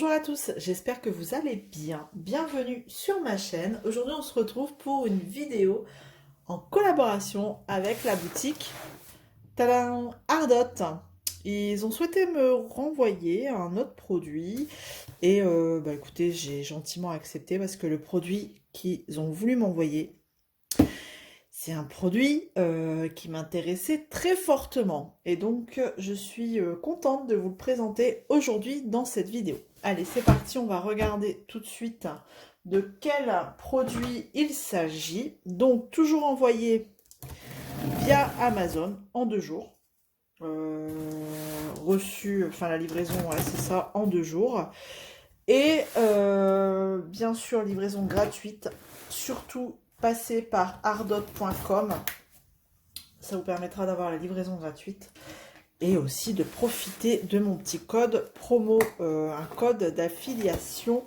Bonjour à tous, j'espère que vous allez bien. Bienvenue sur ma chaîne. Aujourd'hui, on se retrouve pour une vidéo en collaboration avec la boutique tadam, Ardot. Ils ont souhaité me renvoyer un autre produit et écoutez, j'ai gentiment accepté parce que le produit qu'ils ont voulu m'envoyer, c'est un produit qui m'intéressait très fortement et donc je suis contente de vous le présenter aujourd'hui dans cette vidéo. Allez, c'est parti, on va regarder tout de suite de quel produit il s'agit. Donc, toujours envoyé via Amazon en 2 jours. Reçu, enfin la livraison, ouais, c'est ça, en 2 jours. Et bien sûr, livraison gratuite, surtout passer par ardot.com. Ça vous permettra d'avoir la livraison gratuite et aussi de profiter de mon petit code promo, un code d'affiliation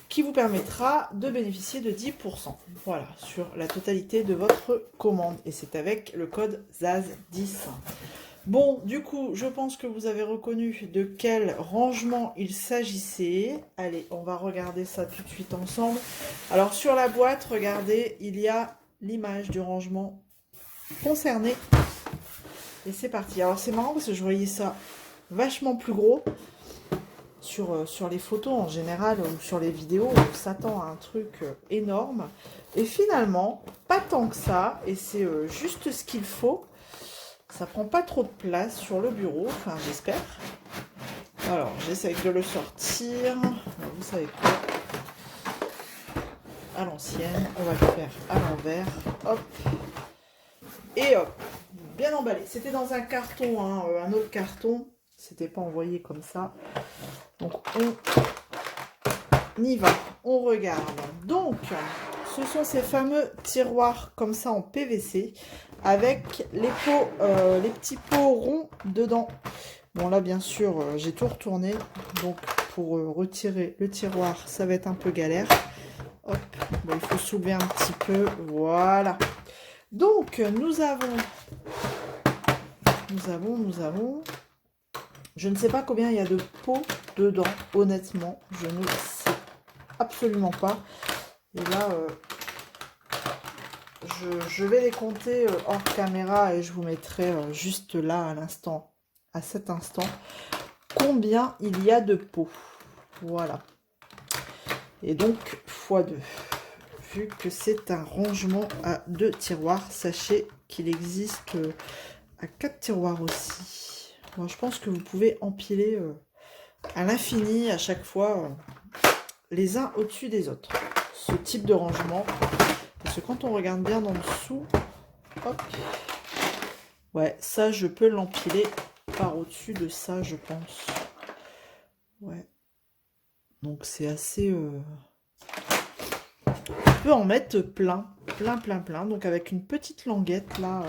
qui vous permettra de bénéficier de 10%, voilà, sur la totalité de votre commande. Et c'est avec le code ZAZ10. Bon, du coup, je pense que vous avez reconnu de quel rangement il s'agissait. Allez, on va regarder ça tout de suite ensemble. Alors, sur la boîte, regardez, il y a l'image du rangement concerné. Et c'est parti. Alors, c'est marrant parce que je voyais ça vachement plus gros sur les photos en général ou sur les vidéos. On s'attend à un truc énorme. Et finalement, pas tant que ça. Et c'est juste ce qu'il faut. Ça prend pas trop de place sur le bureau, enfin j'espère. Alors j'essaie de le sortir. Vous savez quoi, à l'ancienne, on va le faire à l'envers. Hop. Et hop. Bien emballé. C'était dans un carton, hein, un autre carton. C'était pas envoyé comme ça. Donc on y va. On regarde. Donc, ce sont ces fameux tiroirs comme ça en PVC. Avec les pots, les petits pots ronds dedans. Bon là bien sûr j'ai tout retourné, donc pour retirer le tiroir ça va être un peu galère. Hop, bon, il faut soulever un petit peu, voilà. Donc nous avons, je ne sais pas combien il y a de pots dedans, honnêtement, je ne sais absolument pas. Et là je vais les compter hors caméra et je vous mettrai juste là à l'instant, à cet instant, combien il y a de pots. Voilà. Et donc x2. Vu que c'est un rangement à 2 tiroirs, sachez qu'il existe à 4 tiroirs aussi. Bon, je pense que vous pouvez empiler à l'infini à chaque fois les uns au-dessus des autres. Ce type de rangement. Parce que quand on regarde bien en dessous, hop, ouais, ça je peux l'empiler par au-dessus de ça, je pense. Ouais. Donc c'est assez... On peut en mettre plein. Donc avec une petite languette là.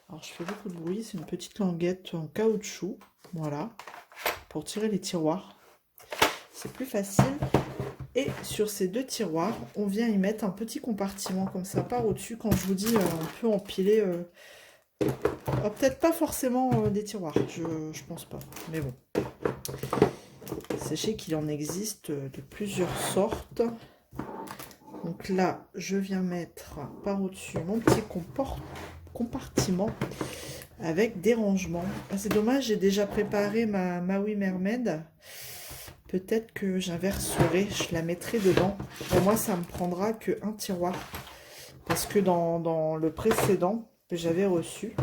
Alors je fais beaucoup de bruit, c'est une petite languette en caoutchouc. Voilà. Pour tirer les tiroirs. C'est plus facile. Et sur ces 2 tiroirs, on vient y mettre un petit compartiment comme ça par au-dessus. Quand je vous dis, on peut empiler... peut-être pas forcément des tiroirs, je pense pas. Mais bon. Sachez qu'il en existe de plusieurs sortes. Donc là, je viens mettre par au-dessus mon petit compartiment avec des rangements. Ah, c'est dommage, j'ai déjà préparé ma Maui Mermaid. Peut-être que j'inverserai, je la mettrai dedans. Pour moi, ça me prendra que un tiroir. Parce que dans le précédent que j'avais reçu,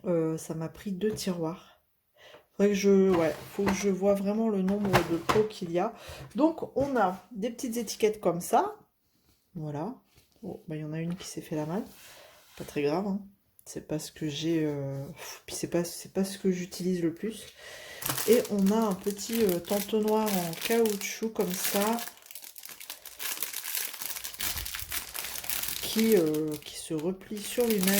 ça m'a pris 2 tiroirs. Faudrait que faut que je vois vraiment le nombre de pots qu'il y a. Donc, on a des petites étiquettes comme ça. Voilà. Oh, bah, y en a une qui s'est fait la malle. Pas très grave. Hein. C'est pas ce que j'ai... Puis c'est pas ce que j'utilise le plus. Et on a un petit tentonnoir en caoutchouc comme ça. Qui se replie sur lui-même.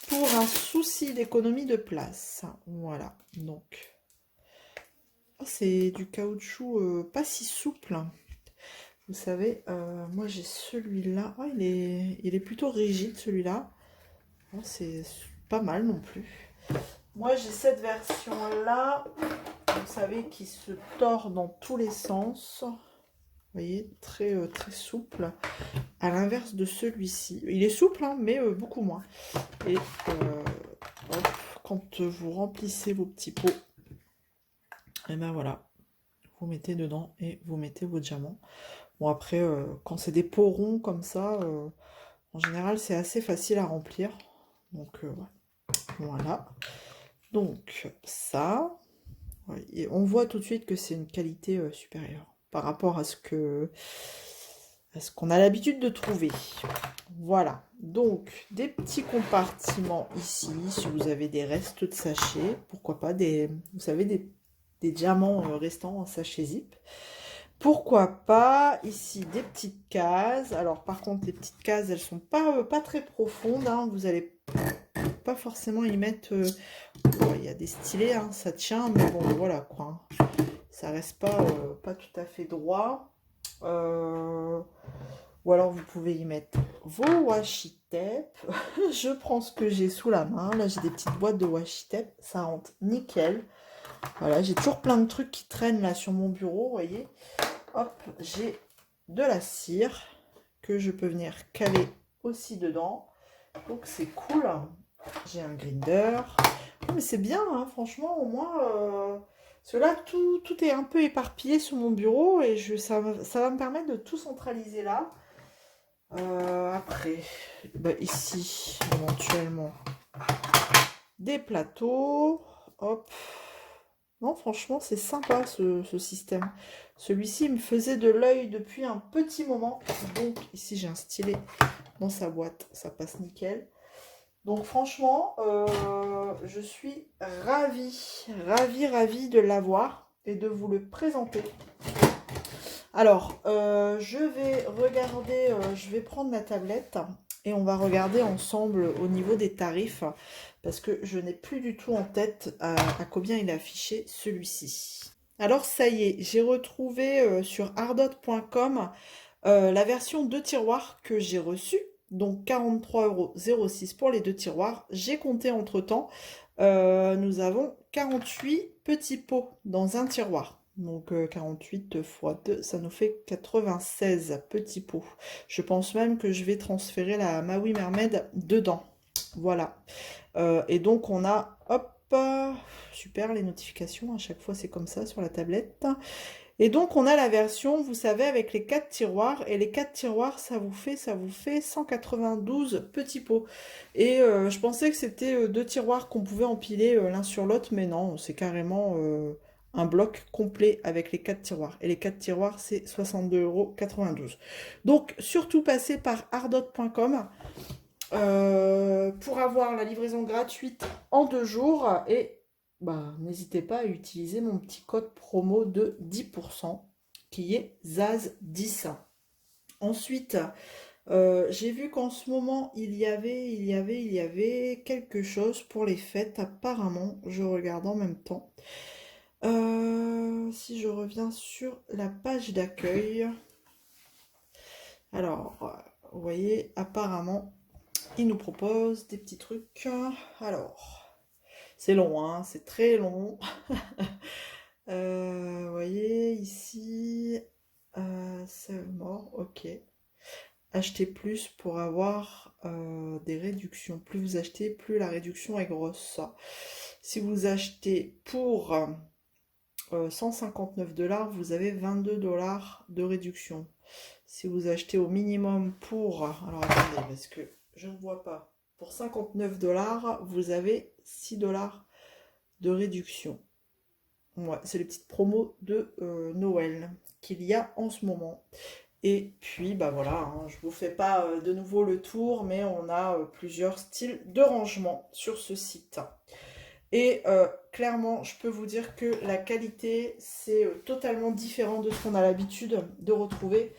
Pour un souci d'économie de place. Voilà. Donc... Oh, c'est du caoutchouc pas si souple. Vous savez, moi j'ai celui-là. Oh, il est plutôt rigide celui-là. Oh, c'est pas mal non plus. Moi, j'ai cette version-là, vous savez, qui se tord dans tous les sens. Vous voyez, très souple. À l'inverse de celui-ci. Il est souple, hein, mais beaucoup moins. Et hop, quand vous remplissez vos petits pots, et ben voilà, vous mettez dedans et vous mettez vos diamants. Bon, après, quand c'est des pots ronds comme ça, en général, c'est assez facile à remplir. Donc, voilà. Donc, ça. Ouais, et on voit tout de suite que c'est une qualité supérieure par rapport à ce qu'on a l'habitude de trouver. Voilà. Donc, des petits compartiments ici. Si vous avez des restes de sachets, pourquoi pas vous savez, des diamants restants en sachet zip. Pourquoi pas ici des petites cases. Alors par contre les petites cases elles sont pas très profondes, hein. Vous allez pas forcément y mettre. Il y a des stylets, hein, ça tient, mais bon voilà quoi. Ça reste pas tout à fait droit. Ou alors vous pouvez y mettre vos washi tape. Je prends ce que j'ai sous la main. Là j'ai des petites boîtes de washi tape, ça rentre nickel. Voilà, j'ai toujours plein de trucs qui traînent là sur mon bureau, vous voyez. Hop, j'ai de la cire que je peux venir caler aussi dedans. Donc c'est cool. J'ai un grinder. Mais c'est bien, hein, franchement, au moins. Cela, tout est un peu éparpillé sur mon bureau et ça va me permettre de tout centraliser là. Après, bah, ici, éventuellement, des plateaux. Hop. Non, franchement, c'est sympa ce système. Celui-ci me faisait de l'œil depuis un petit moment. Donc, ici, j'ai un stylet dans sa boîte. Ça passe nickel. Donc, franchement, je suis ravie de l'avoir et de vous le présenter. Alors, je vais regarder, je vais prendre ma tablette et on va regarder ensemble au niveau des tarifs parce que je n'ai plus du tout en tête à combien il est affiché celui-ci. Alors ça y est, j'ai retrouvé sur ardot.com la version 2 tiroirs que j'ai reçue, donc 43,06 € pour les 2 tiroirs. J'ai compté entre temps, nous avons 48 petits pots dans un tiroir. Donc 48 x 2, ça nous fait 96 petits pots. Je pense même que je vais transférer la Maui Mermaid dedans. Voilà. Et donc on a, hop, super les notifications, à chaque fois c'est comme ça sur la tablette. Et donc on a la version, vous savez, avec les 4 tiroirs. Et les 4 tiroirs, ça vous fait 192 petits pots. Et je pensais que c'était 2 tiroirs qu'on pouvait empiler l'un sur l'autre, mais non, c'est carrément un bloc complet avec les 4 tiroirs. Et les 4 tiroirs, c'est 62,92 €. Donc, surtout passez par ardot.com pour avoir la livraison gratuite en 2 jours. Et bah, n'hésitez pas à utiliser mon petit code promo de 10% qui est ZAZ10. Ensuite, j'ai vu qu'en ce moment, il y avait quelque chose pour les fêtes. Apparemment, je regarde en même temps. Si je reviens sur la page d'accueil, alors, vous voyez, apparemment, il nous propose des petits trucs. Alors, c'est long, hein, c'est très long. Vous voyez, ici, c'est mort, ok. Achetez plus pour avoir des réductions. Plus vous achetez, plus la réduction est grosse. Si vous achetez pour 159 $, vous avez 22 $ de réduction. Si vous achetez au minimum pour... Alors attendez, parce que je ne vois pas. Pour 59 $, vous avez 6 $ de réduction. Ouais, c'est les petites promos de Noël qu'il y a en ce moment. Et puis, bah voilà, hein, je vous fais pas de nouveau le tour, mais on a plusieurs styles de rangement sur ce site. Et clairement, je peux vous dire que la qualité, c'est totalement différent de ce qu'on a l'habitude de retrouver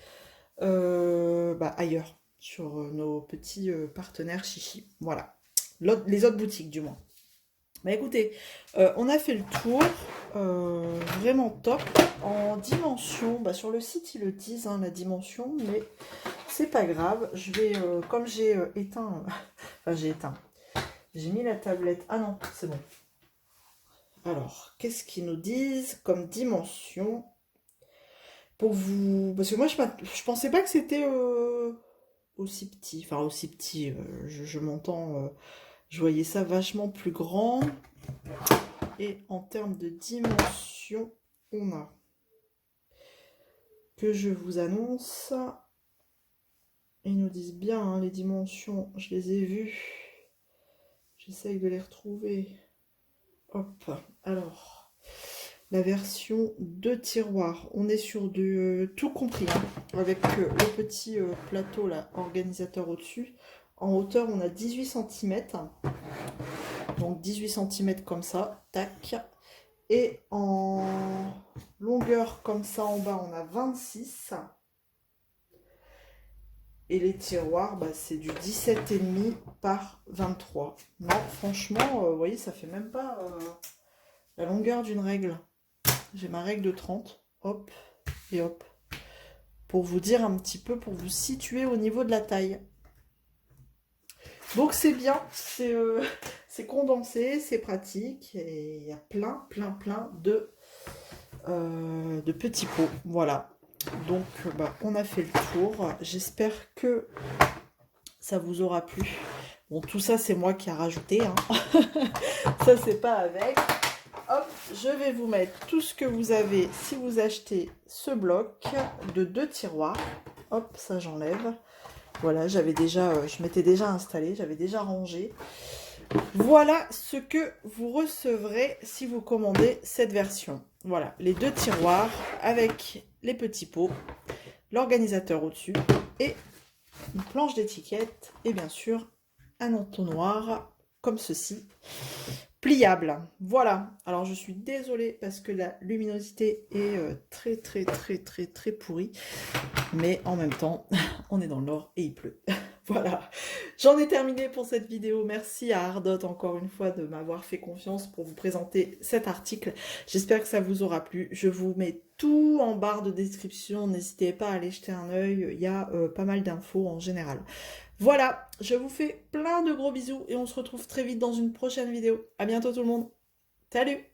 ailleurs, sur nos petits partenaires chichi. Voilà, les autres boutiques du moins. Bah écoutez, on a fait le tour, vraiment top. En dimension, bah sur le site ils le disent, hein, la dimension, mais c'est pas grave. Je vais, comme j'ai éteint, enfin j'ai mis la tablette, ah non, c'est bon. Alors, qu'est-ce qu'ils nous disent comme dimension pour vous? Parce que moi, je pensais pas que c'était aussi petit. Enfin, aussi petit, je m'entends, je voyais ça vachement plus grand. Et en termes de dimension, on a, que je vous annonce, ils nous disent bien hein, les dimensions, je les ai vues. J'essaye de les retrouver. Hop, alors, la version 2 tiroirs. On est sur du tout compris, hein, avec le petit plateau là, organisateur au-dessus. En hauteur, on a 18 cm. Donc 18 cm comme ça, tac. Et en longueur comme ça en bas, on a 26. Et les tiroirs, bah, c'est du 17,5 par 23. Non, franchement, vous voyez, ça fait même pas la longueur d'une règle. J'ai ma règle de 30. Hop et hop. Pour vous dire un petit peu, pour vous situer au niveau de la taille. Donc c'est bien, c'est condensé, c'est pratique. Et il y a plein de petits pots. Voilà. Donc bah, on a fait le tour. J'espère que ça vous aura plu. Bon, tout ça, c'est moi qui ai rajouté. Hein. Ça, c'est pas avec. Hop, je vais vous mettre tout ce que vous avez si vous achetez ce bloc de 2 tiroirs. Hop, ça j'enlève. Voilà, j'avais déjà, je m'étais déjà installé, j'avais déjà rangé. Voilà ce que vous recevrez si vous commandez cette version. Voilà, les 2 tiroirs avec les petits pots, l'organisateur au-dessus et une planche d'étiquette et bien sûr un entonnoir comme ceci, pliable. Voilà, alors je suis désolée parce que la luminosité est très pourrie, mais en même temps, on est dans le nord et il pleut. Voilà, j'en ai terminé pour cette vidéo. Merci à Ardot encore une fois de m'avoir fait confiance pour vous présenter cet article. J'espère que ça vous aura plu. Je vous mets tout en barre de description. N'hésitez pas à aller jeter un œil. Il y a pas mal d'infos en général. Voilà, je vous fais plein de gros bisous et on se retrouve très vite dans une prochaine vidéo. À bientôt tout le monde. Salut!